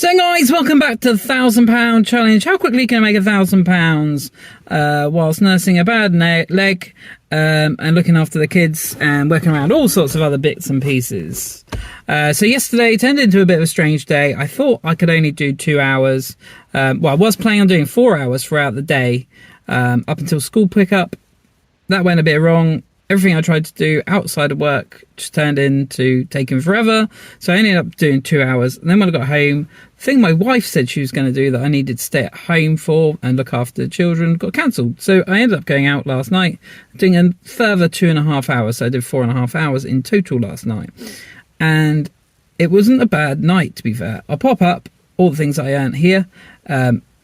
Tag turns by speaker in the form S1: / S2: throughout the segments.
S1: So guys, welcome back to the £1,000 challenge. How quickly can I make £1,000 whilst nursing a bad leg and looking after the kids and working around all sorts of other bits and pieces. So yesterday turned into a bit of a strange day. I thought I could only do 2 hours. Well, I was planning on doing 4 hours throughout the day up until school pickup. That went a bit wrong. Everything I tried to do outside of work just turned into taking forever. So I ended up doing 2 hours. And then when I got home, the thing my wife said she was going to do that I needed to stay at home for and look after the children got cancelled. So I ended up going out last night, doing a further 2.5 hours. So I did 4.5 hours in total last night. And it wasn't a bad night, to be fair. I'll pop up all the things I earned here,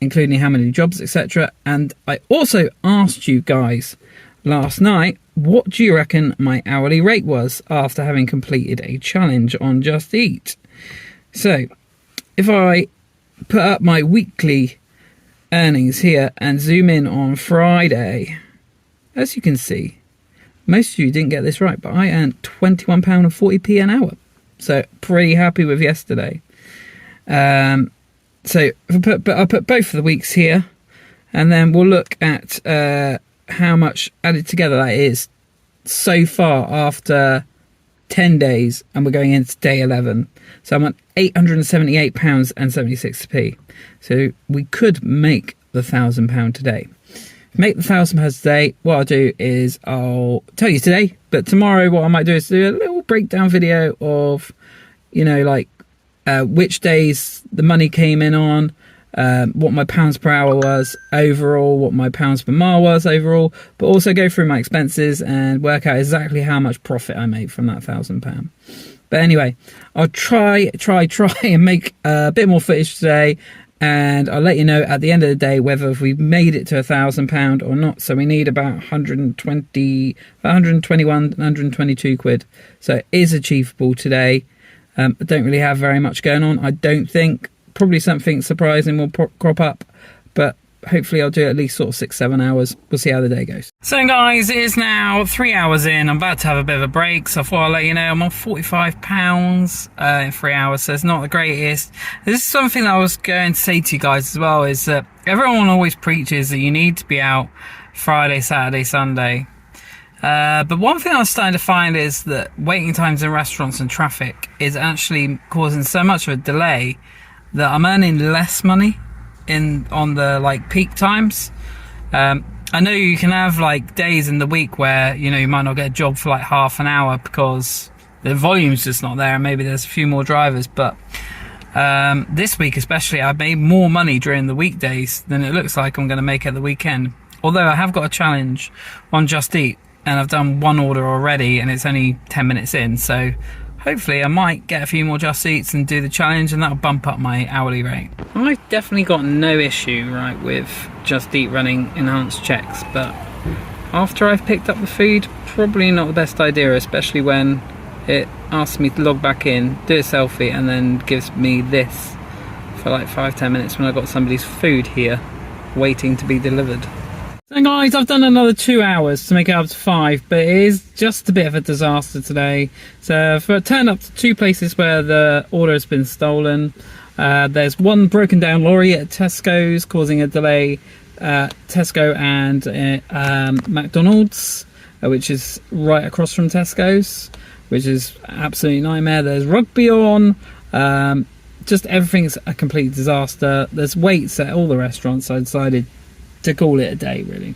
S1: including how many jobs, etc. And I also asked you guys last night, what do you reckon my hourly rate was after having completed a challenge on Just Eat? So, if I put up my weekly earnings here and zoom in on Friday, as you can see, most of you didn't get this right, but I earned £21.40 an hour. So, pretty happy with yesterday. So, I'll put both of the weeks here, and then we'll look at how much added together that is so far after 10 days, and we're going into day 11. So I'm on £878.76. So we could make the £1,000 today. Make the £1,000 today. What I'll do is I'll tell you today, but tomorrow what I might do is do a little breakdown video of, you know, like which days the money came in on, what my pounds per hour was overall, what my pounds per mile was overall, but also go through my expenses and work out exactly how much profit I made from that £1,000. But anyway, I'll try and make a bit more footage today, and I'll let you know at the end of the day whether we've made it to £1,000 or not. So we need about 122 quid. So it is achievable today. I don't really have very much going on, I don't think. Probably something surprising will crop up, but hopefully I'll do at least sort of 6-7 hours. We'll see how the day goes. So guys, it is now 3 hours in. I'm about to have a bit of a break, so I thought I'll let you know I'm on £45 in 3 hours, so it's not the greatest. This is something that I was going to say to you guys as well, is that everyone always preaches that you need to be out Friday, Saturday, Sunday. But one thing I was starting to find is that waiting times in restaurants and traffic is actually causing so much of a delay that I'm earning less money on the like peak times. I know you can have like days in the week where, you know, you might not get a job for like half an hour because the volume's just not there and maybe there's a few more drivers, but this week especially I made more money during the weekdays than it looks like I'm going to make at the weekend. Although I have got a challenge on Just Eat and I've done one order already and it's only 10 minutes in, so hopefully I might get a few more Just Eats and do the challenge, and that'll bump up my hourly rate. I've definitely got no issue, right, with Just Eat running enhanced checks, but after I've picked up the food, probably not the best idea, especially when it asks me to log back in, do a selfie, and then gives me this for like 5-10 minutes when I've got somebody's food here waiting to be delivered. So guys, I've done another 2 hours to make it up to 5, but it is just a bit of a disaster today. So I've turned up to 2 places where the order has been stolen. There's one broken down lorry at Tesco's causing a delay. Tesco and McDonald's, which is right across from Tesco's, which is absolutely nightmare. There's rugby on. Just everything's a complete disaster. There's waits at all the restaurants, so I decided to call it a day, really.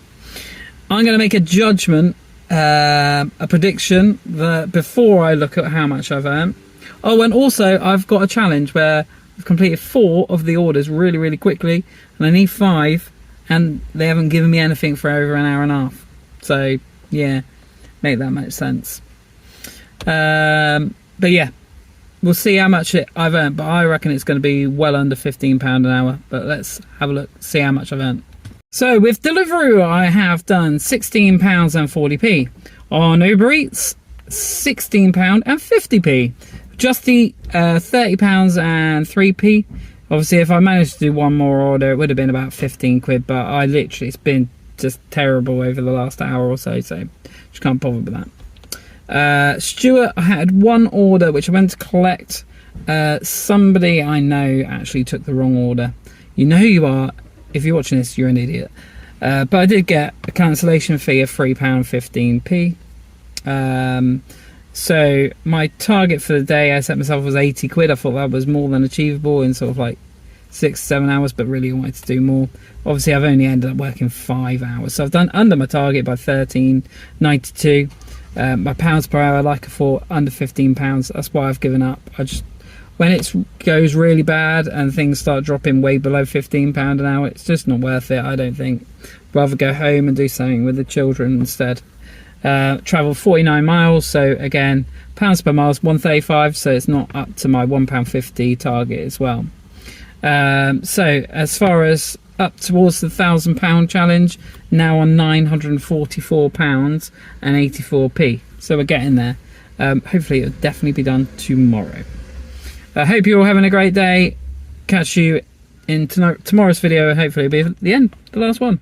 S1: I'm going to make a judgment, a prediction that before I look at how much I've earned. Oh, and also I've got a challenge where I've completed 4 of the orders really, really quickly, and I need 5, and they haven't given me anything for over an hour and a half. So yeah, make that much sense. But yeah, we'll see how much I've earned, but I reckon it's going to be well under £15 an hour. But let's have a look, see how much I've earned. So with Deliveroo, I have done £16.40. On Uber Eats, £16.50. Just Eat, £30.03. Obviously, if I managed to do one more order, it would have been about 15 quid, but I literally, it's been just terrible over the last hour or so, so just can't bother with that. Stuart, I had one order which I went to collect Somebody I know actually took the wrong order. You know who you are. If you're watching this, you're an idiot. But I did get a cancellation fee of £3.15p. So my target for the day I set myself was 80 quid. I thought that was more than achievable in sort of like 6-7 hours, but really I wanted to do more. Obviously I've only ended up working 5 hours, so I've done under my target by 13.92. My pounds per hour, like I thought, under £15. That's why I've given up. When it goes really bad and things start dropping way below £15 an hour, it's just not worth it, I don't think. Rather go home and do something with the children instead. Travel 49 miles, so again, pounds per mile is 135, so it's not up to my £1.50 target as well. So as far as up towards the £1,000 challenge, now on £944 and 84p, so we're getting there. Hopefully it'll definitely be done tomorrow. I hope you're all having a great day. Catch you in tomorrow's video, and hopefully it'll be the last one.